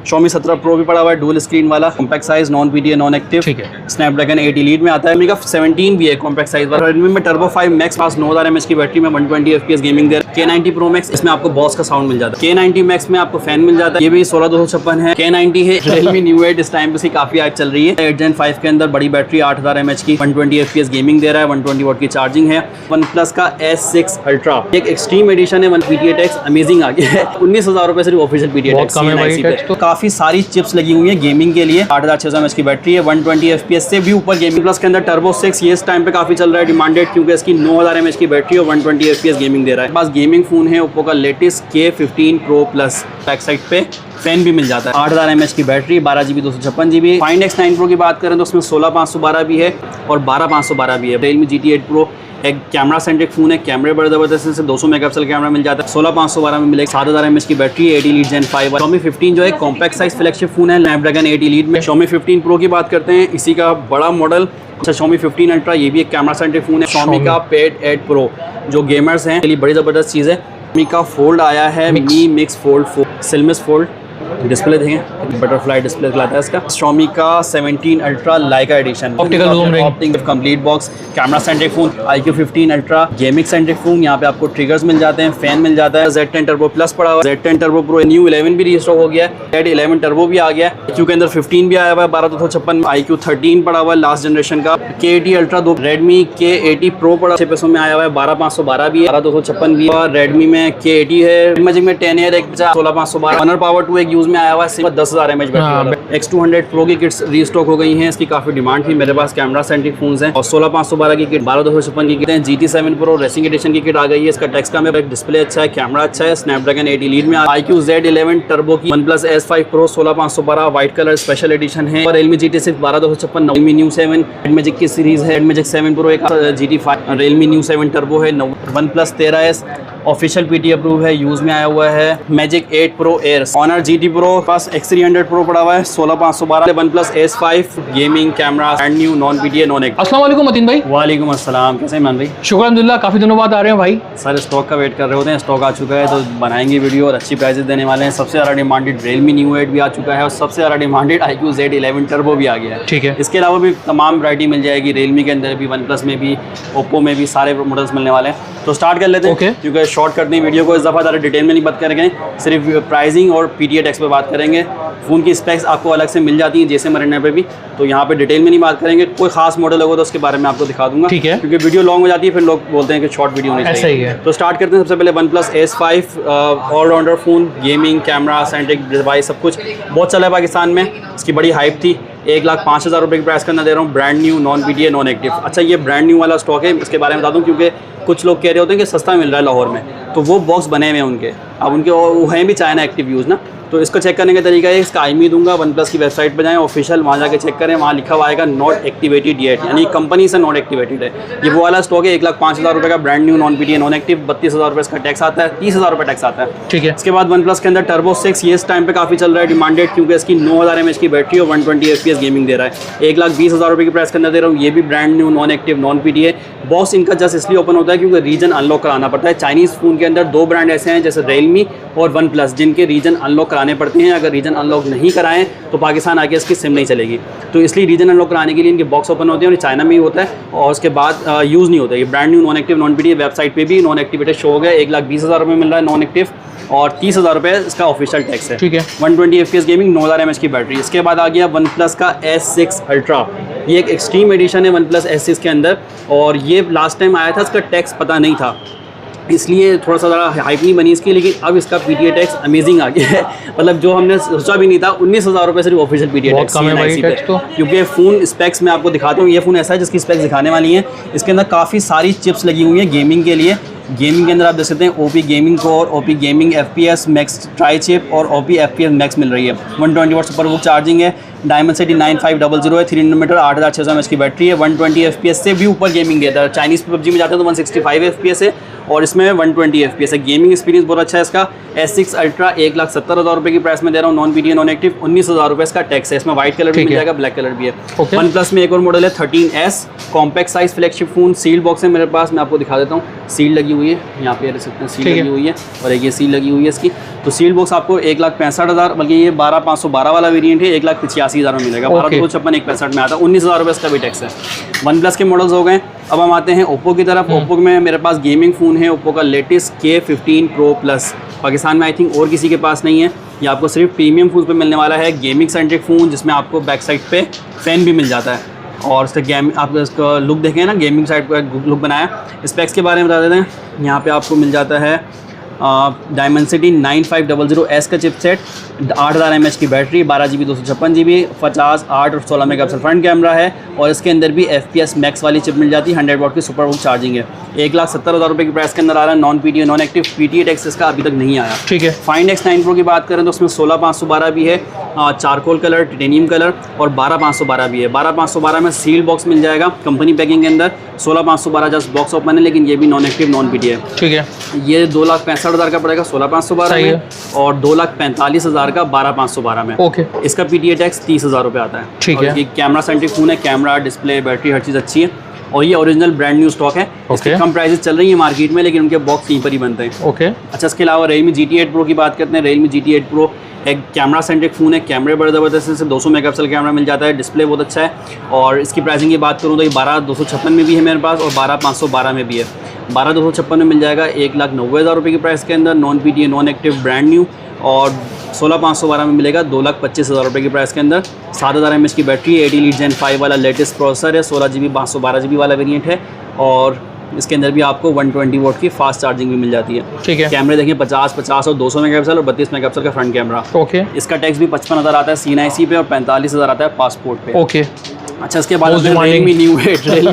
Xiaomi 17 Pro भी पड़ा हुआ है, डुअल स्क्रीन वाला, compact size, non PDA non active, ठीक है। स्नैपड्रैगन 8 Elite में आता है। Redmi का 17 भी है कॉम्पैक्ट साइज वाला। Redmi में Turbo 5 Max पास 9000 mAh की बैटरी में 120 FPS गेमिंग दे रहा है। K90 Pro Max इसमें आपको बॉस का साउंड मिल जाता है। K90 Max में आपको फैन मिल जाता है, ये भी 16256 है। K90 है। Realme New 8 इस टाइम पे इसकी काफी हाइप चल रही है। 8 Gen 5 के अंदर बड़ी बैटरी 8000 mAh की, 120 FPS गेमिंग दे रहा है, 120 वाट की चार्जिंग है। OnePlus का S6 Ultra एक एक्सट्रीम एडिशन है, PTX अमेजिंग आ गया है। 19,000 रुपए सिर्फ ऑफिशियल PTX पे। काफी सारी चिप्स लगी हुई है गेमिंग के लिए। 8600 mAh की बैटरी है, 120 FPS से भी ऊपर गेमिंग। प्लस के अंदर Turbo 6 ये इस टाइम पे काफी चल रहा है, डिमांडेड, क्योंकि इसकी 9000 mAh की बैटरी और 120 FPS गेमिंग दे रहा है। पास गेमिंग फोन है ओप्पो का latest K15 Pro Plus। Back side पे फैन भी मिल जाता है। 8000 mAh की battery, 12GB 256GB। Find X9 Pro की बात करें तो उसमें 16512 भी है और 12512 भी है। Realme GT 8 Pro एक कैमरा सेंट्रिक फोन है, कैमरे बड़े जबरदस्त है, 200 मेगापिक्सल कैमरा मिल जाता है। 16512 में मिलेगा। 7000 mAh की बैटरी, 8 Elite Gen 5। Xiaomi 15 जो है कॉम्पैक्ट साइज फ्लैगशिप फोन है, स्नैपड्रैगन 8 Elite में। Xiaomi 15 Pro की बात करते हैं, इसी का बड़ा मॉडल Xiaomi 15 Ultra, ये भी एक कैमरा सेंट्रिक फोन है। Xiaomi का Pad 8 Pro जो गेमर्स हैं के लिए बड़ी जबरदस्त चीज़ है। Xiaomi का फोल्ड आया है, Mi Mix Fold 4 Silmus fold. Display देखें, बटरफ्लाई डिस्प्ले लाता है इसका। Xiaomi का 17 Ultra Leica edition, optical complete box, camera centric phone. iQOO 15 Ultra gaming centric phone, यहाँ पे आपको ट्रिगर्स मिल जाते हैं, फैन मिल जाता है। Z10 Turbo Plus पड़ा हुआ है, Z10 Turbo Pro न्यू 11 भी रीस्टॉक हो गया है, Z11 Turbo भी आ गया है। iQOO के अंदर 15 भी आया हुआ है 12256। iQOO 13 पड़ा हुआ है लास्ट जनरेशन का। K80 Ultra 2, Redmi K80 Pro पड़ा अच्छे पैसों में आया हुआ है, 12512 भी है, 12256 भी है। और Redmi में K80 है, Magic में 10 है, 16512। Honor Power 2 एक यूज में आया हुआ है, सिर्फ 10,000 mAh बैटरी वाला। X200 Pro की किट्स रीस्टॉक हो गई हैं, इसकी काफी डिमांड थी। मेरे पास कैमरा सेंट्रिक फोन्स हैं और 16512 की किट, 12256 की किट है। GT7 Pro रेसिंग एडिशन की किट आ गई है, इसका टेक्स्ट का में डिस्प्ले अच्छा है, कैमरा अच्छा है, स्नैपड्रैगन 8 Elite में। iQOO Z11 Turbo की, OnePlus S5 Pro 16512 white colour special edition है। और Realme GT6 12256, Realme New 7 Magic की सीरीज है, Magic 7 Pro एक GT5, Realme New 7 Turbo है। OnePlus 13S official PT approve है, यूज में आया हुआ है। Magic 8 Pro Air, Honor GT Pro पास X300 Pro पड़ा हुआ है, 16512। OnePlus S5 gaming camera, brand new, non PDA non active. अस्सलाम वालेकुम मतीन भाई। वालेकुम अस्सलाम, कैसे मान भाई? शुक्र अल्हम्दुलिल्लाह, काफी दिनों बाद आ रहे हैं भाई। सर स्टॉक का वेट कर रहे होते हैं, स्टॉक आ चुका है तो बनाएंगे वीडियो और अच्छी प्राइसेस देने वाले हैं। सबसे ज़्यादा डिमांडेड Realme New 8 भी आ चुका है और सबसे ज़्यादा डिमांडेड iQOO Z11 Turbo भी आ गया है। ठीक है। इसके अलावा भी तमाम वैरायटी मिल जाएगी, Realme के अंदर भी, OnePlus में भी, Oppo में भी, सारे मॉडल्स मिलने वाले हैं। तो स्टार्ट कर लेते हैं, क्योंकि शॉर्ट करते हैं वीडियो को, इस दफ़ा ज़्यादा डिटेल में नहीं बात करेंगे, सिर्फ प्राइसिंग और PTX पे बात करेंगे। फ़ोन की स्पेक्स आपको अलग से मिल जाती हैं जैसे मरने पे भी, तो यहाँ पे डिटेल में नहीं बात करेंगे। कोई खास मॉडल होगा तो उसके बारे में आपको दिखा दूंगा, ठीक है, क्योंकि वीडियो लॉन्ग हो जाती है, फिर लोग बोलते हैं कि शॉर्ट वीडियो नहीं चाहिए। तो स्टार्ट करते हैं। सबसे पहले OnePlus S5 allrounder phone, gaming, camera, centric device, सब कुछ बहुत चला है पाकिस्तान में, इसकी बड़ी हाइप थी। 1,05,000 रुपये की प्राइस का अंदर दे रहा हूँ, brand new, non PDA non active. अच्छा, ये ब्रांड न्यू वाला स्टॉक है, इसके बारे में बता दूँ, क्योंकि कुछ लोग कह रहे होते हैं कि सस्ता मिल रहा है लाहौर में, तो वो बॉक्स बने हुए हैं उनके, अब उनके वो हैं भी चाइना एक्टिव यूज़ ना। तो इसको चेक करने का तरीका है, इसका IMEI दूंगा, OnePlus की वेबसाइट पर जाएं, ऑफिशियल, वहाँ जाके चेक करें, वहाँ लिखा हुआ आएगा नॉट एक्टिवेटेड येट, यानी कंपनी से नॉट एक्टिवेटेड है। ये वो वाला स्टॉक है, 1,05,000 रुपये का, brand new, non PDA non active, 32,000 रुपये इसका टैक्स आता है, 30,000 रुपये टैक्स आता है। ठीक है। इसके बाद OnePlus के अंदर Turbo 6 ये इस टाइम पे काफ़ी चल रहा है, डिमांडेड, क्योंकि इसकी 9000 mAh की बैटरी और 120 FPS गेमिंग दे रहा है। 1,20,000 रुपये की प्राइस के अंदर दे रहा हूँ, ये भी brand new, non active, non PDA। Box इनका जस्ट इसलिए ओपन होता है क्योंकि रीजन अनलॉक कराना पड़ता है। चाइनीज़ फ़ोन के अंदर 2 ब्रांड ऐसे हैं जैसे Realme और OnePlus, जिनके रीजन अनलॉक कराने पड़ते हैं। अगर रीजन अनलॉक नहीं कराएं तो पाकिस्तान आके इसकी सिम नहीं चलेगी, तो इसलिए रीजन अनलॉक कराने के लिए इनके बॉक्स ओपन होते हैं, और चाइना में ही होता है, और उसके बाद यूज़ नहीं होता। ये brand new, non active, non PDA website पे भी नॉन एक्टिवेटेड शो हो गया। 1,20,000 रुपये मिल रहा है नॉन एक्टिव और 30,000 रुपये इसका ऑफिशियल टैक्स है। ठीक है। 120 FPS गेमिंग, 9000 mAh की बैटरी। इसके बाद आ गया OnePlus का S6 Ultra, ये एक एक्सट्रीम एडिशन है OnePlus S6 के अंदर, और ये लास्ट टाइम आया था, इसका टैक्स पता नहीं था, इसलिए थोड़ा सा ज़रा हाइप नहीं बनी इसकी, लेकिन अब इसका PTX अमेजिंग आ गया है। मतलब जो हमने सोचा भी नहीं था, 19,000 रुपये सिर्फ ऑफिशियल PTX पे। क्योंकि फ़ोन स्पेक्स मैं आपको दिखाता हूँ, ये फ़ोन ऐसा है जिसकी स्पेक्स दिखाने वाली हैं। इसके अंदर काफ़ी सारी चिप्स लगी हुई हैं गेमिंग के लिए। गेमिंग के अंदर आप देख सकते हैं OP gaming core, OP gaming FPS max try chip और OP FPS मैक्स मिल रही है। 120 वाट सुपर बुक चार्जिंग है, Dimensity 9500 है, 3 nm 8600 mAh की बैटरी है, 120 FPS से भी ऊपर गेमिंग है। चाइनीज़ PUBG में जाते हैं तो 165 FPS है, और इसमें 120 FPS है। गेमिंग एक्सपीरियंस बहुत अच्छा है इसका। S6 अल्ट्रा 1,70,000 रुपये की प्राइस में दे रहा हूँ, नॉन वीडियो नॉन एक्टिव। 19,000 रुपये इसका टैक्स है। इसमें व्हाइट कलर भी मिल जाएगा, ब्लैक कलर भी है। वन प्लस में एक और मॉडल है 13S compact size flagship phone. Sealed box है मेरे पास, मैं आपको दिखा देता हूँ। सील लगी हुई है, यहाँ पे देख सकते हैं सील लगी हुई है, और एक ये सील लगी हुई है इसकी। तो सील्ड बॉक्स आपको 1,65,000, बल्कि ये 12,512 वाला वेरिएंट है, 1,85,000 में मिलेगा। 12,256 165 में आता है। 19,000 रुपये इसका भी टैक्स है। वन प्लस के मॉडल्स हो गए। अब हम आते हैं ओप्पो की तरफ। ओप्पो में मेरे पास गेमिंग फ़ोन है, ओप्पो का latest K15 Pro Plus। Pakistan में आई थिंक और किसी के पास नहीं है। ये आपको सिर्फ प्रीमियम फ़ोन पे मिलने वाला है। गेमिंग सेंट्रिक फ़ोन जिसमें आपको बैक साइड पे फ़ैन भी मिल जाता है, और इसका आप इसका लुक देखें ना, गेमिंग साइड पर लुक बनाया। स्पेक्स के बारे में बता देते हैं। यहाँ पे आपको मिल जाता है डायमेंसिटी 9500S का चिपसेट, 8000 mAh की बैटरी, 12GB 256GB, 50, 8 और 16 मेगापिक्सल फ्रंट कैमरा है, और इसके अंदर भी FPS मैक्स वाली चिप मिल जाती है। 100 वाट की सुपर वॉक चार्जिंग है। 1,70,000 रुपये की प्राइस के अंदर आ रहा है। Non PTA non active. PTA tax इसका अभी तक नहीं आया। ठीक है। फाइंड X9 Pro की बात करें तो उसमें 16,512 भी है, चारकोल कलर, टिटेनियम कलर, और 12,512 भी है। 12,512 में सील बॉक्स मिल जाएगा कंपनी पैकिंग के अंदर। 16,512 जस्ट बॉक्स ओपन है, लेकिन ये भी नॉन एक्टिव नॉन पीटीए। ठीक है। ये 2,65,000 का पड़ेगा 16,512 में, और 2,45,000 का 12,512 में। ओके। इसका PTA टैक्स 30,000 रुपये आता है। ठीक है। ये कैमरा सेंट्रिक फ़ोन है, कैमरा, डिस्प्ले, बैटरी, हर चीज़ अच्छी है, और ये ओरिजिनल ब्रांड न्यू स्टॉक है। इसके कम प्राइसेस चल रही है मार्केट में, लेकिन उनके बॉक्स यहीं पर ही बनते हैं। ओके। अच्छा, इसके अलावा Realme GT8 Pro की बात करते हैं। Realme GT8 Pro एक कैमरा सेंट्रिक फ़ोन है। कैमरे बड़े ज़बरदस्त है, सिर्फ 200 मेगापिक्सल कैमरा मिल जाता है। डिस्प्ले बहुत अच्छा है, और इसकी प्राइसिंग की बात करूँ तो ये 12,256 में भी है मेरे पास, और 12,512 में भी है। 12,256 में मिल जाएगा 1,90,000 रुपये की प्राइस के अंदर, non PTA non active brand new, और 16,512 में मिलेगा 2,25,000 रुपये की प्राइस के अंदर। 7,000 mAh की बैटरी, 80 लीड Gen 5 वाला लेटेस्ट प्रोसेसर है, 16GB 512GB वाला वेरिएंट है, और इसके अंदर भी आपको 120 वोट की फास्ट चार्जिंग भी मिल जाती है। ठीक है। कैमरे देखिए 50 और 200 मेगापिक्सल और 32 मेगापिक्सल का फ्रंट कैमरा। ओके। इसका टैक्स भी 55,000 आता है CNIC पे, और 45,000 आता है पासपोर्ट पे। ओके। अच्छा, इसके बाद Realme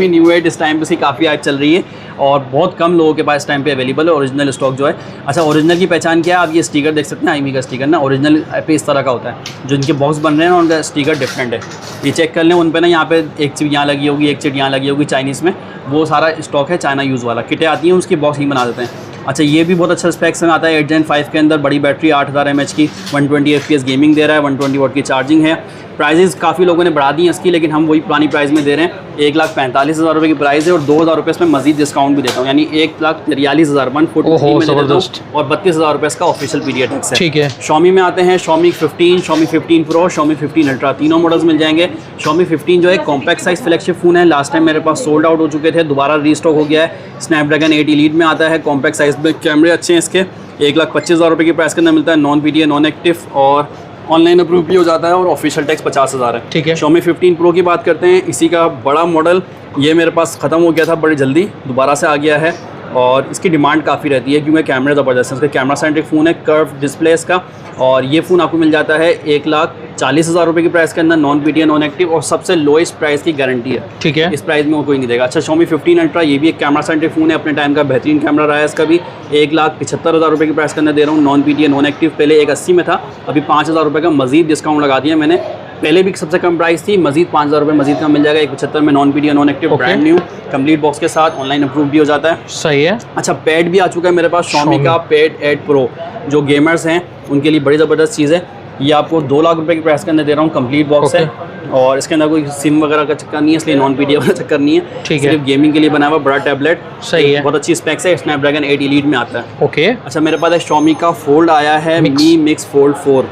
New 8 इस टाइम पे इसकी काफ़ी आज चल रही है, और बहुत कम लोगों के पास इस टाइम पे अवेलेबल है ओरिजिनल स्टॉक जो है। अच्छा, ओरिजिनल की पहचान क्या है? आप ये स्टिकर देख सकते हैं, IMEI का स्टिकर ना, ओरिजिनल पे इस तरह का होता है। जो इनके बॉक्स बन रहे हैं ना, उनका स्टिकर डिफरेंट है। ये चेक कर लें, उन पे ना यहाँ पे एक चिप यहाँ लगी होगी, एक चिप यहाँ लगी होगी चाइनीज़ में, वो सारा स्टॉक है चाइना यूज़ वाला। किटें आती हैं, उसकी बॉक्स ही बना देते हैं। अच्छा, ये भी बहुत अच्छा स्पेक्स में आता है। 8 Gen 5 के अंदर बड़ी बैटरी, 8,000 mAh की, 120 FPS गेमिंग दे रहा है, 120 वाट की चार्जिंग है। प्राइजेज़ काफ़ी लोगों ने बढ़ा दी हैं इसकी, लेकिन हम वही पुरानी प्राइस में दे रहे हैं। 1,45,000 रुपये की प्राइस है, और 2,000 रुपये इसमें मजीद डिस्काउंट भी देता हूँ, यानी 1,43,000 143 में देता हूँ, और 32,000 रुपये इसका ऑफिशियल PTA टैक्स है। ठीक है। Xiaomi में आते हैं। Xiaomi 15, Xiaomi 15 Pro, Xiaomi 15 Ultra, तीनों मॉडल्स मिल जाएंगे। Xiaomi 15 जो है कॉम्पैक्ट साइज फ्लैगशिप फ़ोन है। लास्ट टाइम मेरे पास सोल्ड आउट हो चुके थे, दोबारा रीस्टॉक हो गया है। स्नैपड्रैगन 8 Elite में आता है, कॉम्पैक्ट साइज में, कैमरे अच्छे हैं इसके। 1,25,000 रुपये की प्राइस के अंदर मिलता है, नॉन पीटीए नॉन एक्टिव, और ऑनलाइन अप्रूव भी हो जाता है, और ऑफिशियल टैक्स 50,000 है। ठीक है। Xiaomi 15 Pro की बात करते हैं। इसी का बड़ा मॉडल ये मेरे पास ख़त्म हो गया था बड़ी जल्दी, दोबारा से आ गया है, और इसकी डिमांड काफ़ी रहती है क्योंकि कैमरे ज़बरदस्त है। इसका कैमरा सेंट्रिक फ़ोन है, कर्व डिस्प्ले इसका, और ये फ़ोन आपको मिल जाता है 1,40,000 रुपये की प्राइस के अंदर, नॉन पीटीए नॉन एक्टिव, और सबसे लोएस्ट प्राइस की गारंटी है। ठीक है। इस प्राइस में वो कोई नहीं देगा। अच्छा, Xiaomi 15 Ultra ये भी एक कैमरा सेंट्रिक फ़ोन है, अपने टाइम का बेहतरीन कैमरा रहा है इसका भी। 1,75,000 रुपये की प्राइस के अंदर दे रहा हूँ, नॉन पीटीए नॉन एक्टिव। पहले 1,80 में था, अभी 5,000 रुपये का मजीद डिस्काउंट लगा दिया मैंने। पहले भी सबसे कम प्राइस थी, मजीद 5,000 रुपये मजीद कम मिल जाएगा। 1,75 में non PTA non active, brand new, complete box के साथ, ऑनलाइन अप्रूव भी हो जाता है। सही है। अच्छा, पैड भी आ चुका है मेरे पास, Xiaomi का पैड 8 Pro, जो गेमर्स हैं उनके लिए बड़ी ज़बरदस्त चीज़ है। ये आपको 2 लाख रुपये की प्राइस के अंदर दे रहा हूँ, कंप्लीट बॉक्स है, और इसके अंदर कोई सिम वगैरह का चक्कर नहीं है, इसलिए नॉन पीटीए वाला चक्कर नहीं है। ठीक है। सिर्फ गेमिंग के लिए बना हुआ बड़ा टैबलेट। सही है। बहुत अच्छी स्पेक्स है, स्नैपड्रैगन 8 Elite में आता है। ओके। अच्छा, मेरे पास Xiaomi का फोल्ड आया है, Mi Mix Fold 4,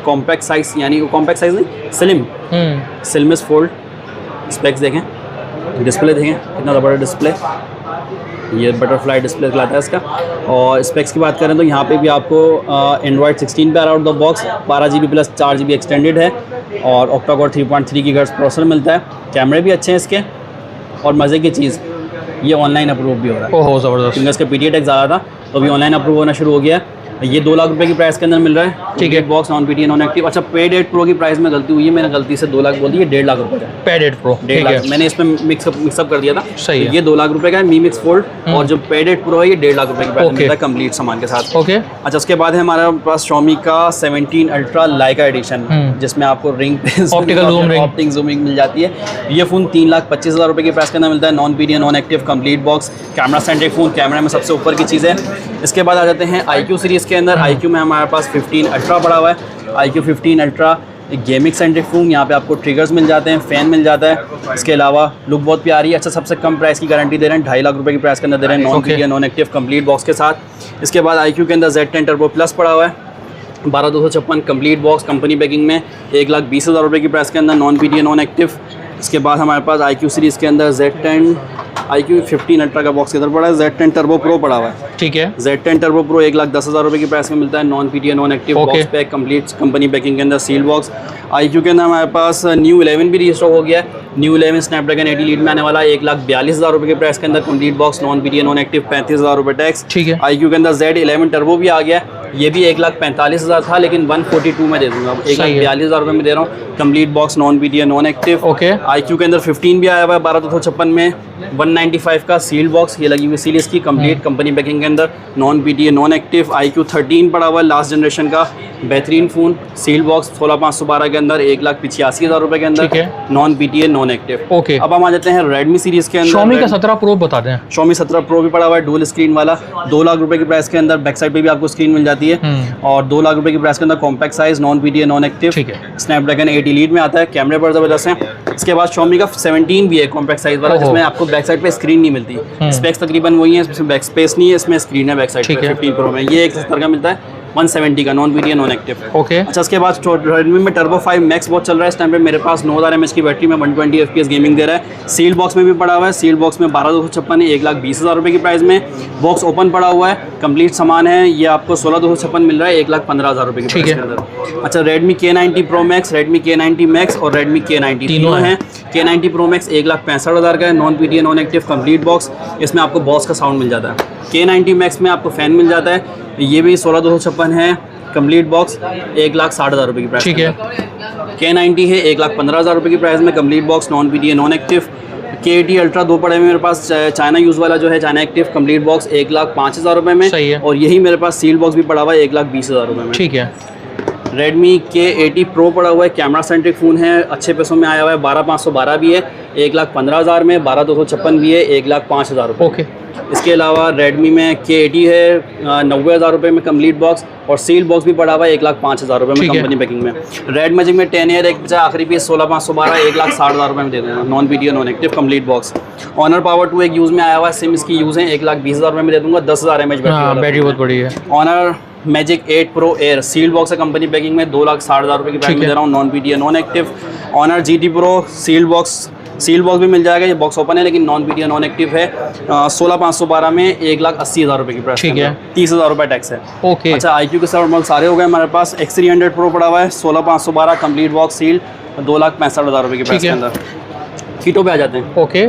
compact size, यानी कॉम्पैक्ट साइज नहीं, स्लिम, स्लिमेस्ट फोल्ड। स्पेक्स देखें, डिस्प्ले देखें कितना ज़बरदस्त डिस्प्ले, ये बटरफ्लाई डिस्प्ले लाता है इसका। और स्पेक्स की बात करें तो यहाँ पे भी आपको एंड्रॉयड 16 पे out the box, 12GB plus 4GB extended है, और ऑक्टा-कोर 3.3 GHz प्रोसेसर मिलता है। कैमरे भी अच्छे हैं इसके, और मज़े की चीज़ ये ऑनलाइन अप्रूव भी हो रहा है। ओहो ज़बरदस्त। क्योंकि इसका PTA टैक्स ज़्यादा था, तो अभी ऑनलाइन अप्रूव होना शुरू हो गया है। ये 2 लाख रुपए की प्राइस के अंदर मिल रहा है। ठीक है। Box non PT non active. अच्छा, पेड 8 प्रो की प्राइस में गलती हुई है, मैंने गलती से 2 लाख बोल दी, ये 1.5 लाख रुपए का है। पैड 8 प्रो, 1.5 लाख मैंने इसमें मिक्सअप कर दिया था। सही है। ये 2 लाख रुपए का है मी मिक्स फोल्ड, और जो पेड 8 प्रो है ये 1.5 लाख रुपए की प्राइस में मिलता है कंप्लीट सामान के साथ। ओके। अच्छा, उसके बाद है हमारे पास Xiaomi का 17 अल्ट्रा लाइका एडिशन, जिसमें आपको रिंग ऑप्टिक जूमिंग मिल जाती है। ये फ़ोन 3,25,000 रुपए की प्राइस के अंदर मिलता है। Non PD non active complete box, camera centric phone, camera में सबसे ऊपर की चीज़ है। इसके बाद आ जाते हैं iQOO सीरीज़ के अंदर। iQOO में हमारे पास 15 अल्ट्रा पड़ा हुआ है। iQOO 15 अल्ट्रा एक गेमिंग सेंट्रिक फ़ोन, यहाँ पे आपको ट्रिगर्स मिल जाते हैं, फ़ैन मिल जाता है। इसके अलावा लुक बहुत प्यारी है। अच्छा, सबसे कम प्राइस की गारंटी दे रहे हैं, 2.5 लाख रुपए की प्राइस के अंदर दे रहे हैं, non PD non active complete box के साथ। इसके बाद iQOO के अंदर Z10 टर्बो प्लस पड़ा हुआ है, 12,256 कंप्लीट बॉक्स कंपनी पैकिंग में, 1,20,000 रुपए की प्राइस के अंदर, नॉन पीडी नॉन एक्टिव। इसके बाद हमारे पास iQOO सीरीज़ के अंदर Z10 iQOO 15 अल्ट्रा का बॉक्स इधर पड़ा है, Z10 टर्बो प्रो पड़ा हुआ है। ठीक है। Z10 टर्बो प्रो 1,10,000 रुपए की प्राइस में मिलता है, non PT non active box pack complete company packing के अंदर, सील बॉक्स। iQOO के अंदर हमारे पास न्यू 11 भी रीस्टॉक हो गया है। न्यू 11 स्नैपड्रैगन 80 लीड में आने वाला है, 1,42,000 रुपए के प्राइस के अंदर complete box, non PT non active, 35,000 रुपए टैक्स। ठीक है। iQOO के अंदर Z11 टर्बो भी आ गया है, ये भी 1,45,000 था, लेकिन 142 में दे दूंगा, 1,42,000 रुपए में दे रहा हूँ, complete box, non PT non active. Okay. iQOO के अंदर 15 भी आया हुआ है 12,256 में, 195 का सील बॉक्स, ये लगी हुई सील इसकी कंप्लीट कंपनी पैकिंग के अंदर, non PT non active. iQOO 13 पड़ा हुआ है लास्ट जनरेशन का बेहतरीन फ़ोन, सील बॉक्स 16,512 के अंदर, 1,85,000 रुपए के अंदर, non PT non active. Okay. अब हम आ जाते हैं रेडमी सीरीज़ के अंदर। Xiaomi का 17 प्रो बता दें। Xiaomi 17 प्रो भी पड़ा हुआ है, डुअल स्क्रीन वाला, 2 लाख रुपए की प्राइस के अंदर, बैक साइड पे भी आपको स्क्रीन मिल जाती है, और 2 लाख रुपए की प्राइस के अंदर compact size, non PT non active. ठीक है। स्नैपड्रैगन 80 लीड में आता है, कैमरे पर ज़बरदस्त हैं। इसके बाद Xiaomi का 17 भी है कॉम्पैक्ट साइज वाला, जिसमें आपको बैक साइड पे स्क्रीन नहीं मिलती, स्पेक्स तकरीबन वही है, इसमें बैक स्पेस नहीं है, इसमें स्क्रीन है बैक साइड पे। 15 प्रो में ये 170 का मिलता है, 170 का, non PT non active. Okay. अच्छा, उसके बाद रेडमी में टर्बो 5 मैक्स बहुत चल रहा है इस टाइम पे, मेरे पास 9000 mAh की बैटरी में 120 FPS गेमिंग दे रहा है। सील बॉक्स में भी पड़ा हुआ है, सील बॉक्स में 12,256 है, 1,20,000 रुपए की प्राइस में। बॉक्स ओपन पड़ा हुआ है, कंप्लीट सामान है, ये आपको 16,256 मिल रहा है, 1,15,000 रुपए की प्राइस के अंदर। अच्छा, Redmi K90 Pro Max, Redmi K90 Max और रेडमी K90 तीनों हैं। K90 Pro Max 1,65,000 का है, non PT non active complete box, इसमें आपको बॉस का साउंड मिल जाता है। K90 Max में आपको फ़ैन मिल जाता है, ये भी 16,256 है, कंप्लीट बॉक्स, 1,60,000 रुपए की प्राइस। ठीक है। K90 है 1,15,000 रुपए की प्राइस में, complete box, non PT non active. K80 ultra 2 पड़े हुए मेरे पास, चाइना यूज़ वाला जो है, चाइना एक्टिव, कंप्लीट बॉक्स, 1,05,000 रुपए में। सही है। और यही मेरे पास सील बॉक्स भी पड़ा हुआ है, 1,20,000 रुपए में। ठीक है। रेडमी K80 प्रो पड़ा हुआ है, कैमरा सेंट्रिक फ़ोन है, अच्छे पैसों में आया हुआ है, 12,512 भी है, 1,15,000 में, 12,256 भी है, 1,05,000 रुपये। ओके। इसके अलावा रेडमी में K80 है 90,000 रुपये में कंप्लीट बॉक्स, और सील बॉक्स भी पड़ा हुआ है 1,05,000 रुपये में कंपनी पैकिंग में। रेड मैजिक में 10 ईयर एक बचा आखिरी पीस 16,512, 1,60,000 रुपये में दे दूँगा, non PT non active complete box. Honor power 2 एक यूज़ में आया हुआ है, सिम इसकी यूज़ है, 1,20,000 रुपये में दे दूँगा, 10,000 mAh बैटरी बहुत बड़ी है। Honor Magic 8 pro air seal box है कंपनी पैकिंग में, 2,60,000 रुपये की प्राइस में दे रहा हूँ, non PT non active. Honor GT pro seal box भी मिल जाएगा, ये बॉक्स ओपन है लेकिन नॉन पीटी नॉन एक्टिव है, 16,512 में, 1,80,000 रुपये की प्राइस। ठीक है। 30,000 रुपये टैक्स है। ओके। अच्छा, iQOO के सारे मॉडल सारे हो गए हमारे पास। X300 प्रो पड़ा हुआ है, 16,512 कंप्लीट बॉक्स सील, 2,65,000 रुपये की प्राइस के अंदर। किटो पे आ जाते हैं। ओके।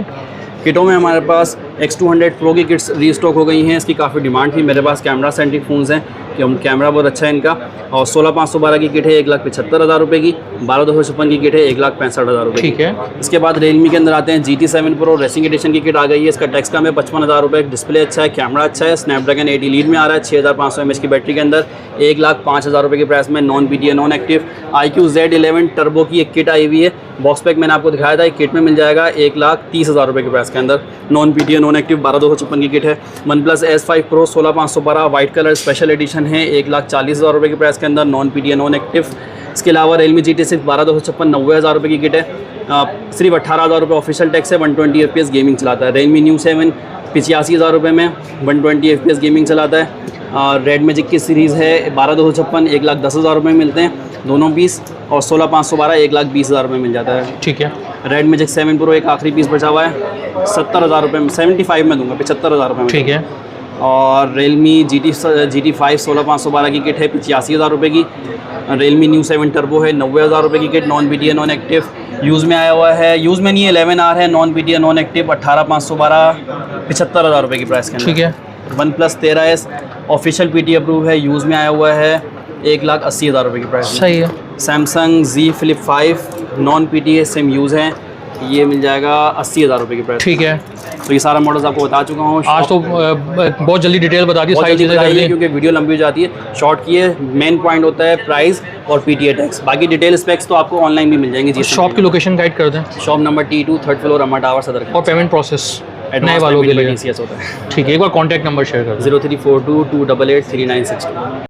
किटों में हमारे पास X200 प्रो की किट्स रीस्टॉक हो गई हैं, इसकी काफ़ी डिमांड थी, मेरे पास कैमरा सेंट्रिक फ़ोन्स हैं, कि हम कैमरा बहुत अच्छा है इनका, और 16,512 की किट है 1,75,000 रुपये की, 12,256 की किट है 1,65,000 रुपये। ठीक है। इसके बाद रियलमी के अंदर आते हैं GT7 प्रो रेसिंग एडिशन की किट आ गई है, इसका टैक्स कम है 55,000 रुपये, डिस्प्ले अच्छा है, कैमरा अच्छा है, स्नैपड्रैगन 80 लीड में आ रहा है, 6,500 mAh की बैटरी के अंदर, 1,05,000 रुपये की प्राइस में, non PT non active. iQOO Z11 turbo की एक किट आई हुई है, बॉक्स पैक मैंने आपको दिखाया था, एक किट में मिल जाएगा 1,30,000 रुपये की प्राइस के अंदर, नॉन पीटी नॉन एक्टिव, 12,256 की किट है। OnePlus S5 Pro 16,512 white colour special edition है, 1,40,000 रुपये की प्राइस के अंदर, नॉन पीटी नॉन एक्टिव। इसके अलावा Realme GT6 12,256 90,000 रुपये की किट है, सिर्फ 18,000 रुपये ऑफिशियल टैक्स है, 120 FPS गेमिंग चलाता है। Realme New 7 85,000 रुपये में 120 FPS गेमिंग चलाता है। रेड मैजिक की सीरीज़ है 12,256 1,10,000 रुपये में मिलते हैं दोनों पीस, और 16,512 1,20,000 रुपये मिल जाता है। ठीक है। रेड मैजिक 7 प्रो एक आखिरी पीस बचा हुआ है, 70,000 रुपये में, 75 में दूंगा, 75,000 रुपये में। ठीक है। और Realme GT5 16,512 की किट है 85,000 रुपये की। Realme New 7 टर्बो है 90,000 रुपये की kit, non PT non active, use में आया हुआ है, यूज़ में नहीं है, 11R है, नॉन पीटी नॉन एक्टिव, 18,512 75,000 रुपये की प्राइस के अंदर। ठीक है। One plus 13S official PT approve है, यूज़ में आया हुआ है, 1,80,000 रुपये की प्राइस। सही है। Samsung Z Flip 5 non PT है, सेम यूज़ है, ये मिल जाएगा 80,000 रुपये की प्राइस। ठीक है। तो ये सारा मॉडल्स आपको बता चुका हूँ। आज तो बहुत जल्दी डिटेल बता दी, बहुत सारी जल्दी चीज़ें कर बताइए दी। क्योंकि वीडियो लंबी हो जाती है। शॉर्ट की है, मेन पॉइंट होता है प्राइस और PTA टैक्स, बाकी डिटेल स्पेक्स तो आपको ऑनलाइन भी मिल जाएंगे जी। शॉप की लोकेशन गाइड कर दें shop number T2 3rd floor अम्मा टावर सदर। और पेमेंट प्रोसेस नए वालों के लिए। TCS होता है। ठीक है, एक बार कॉन्टैक्ट नंबर शेयर कर दें। 0342 288 3962।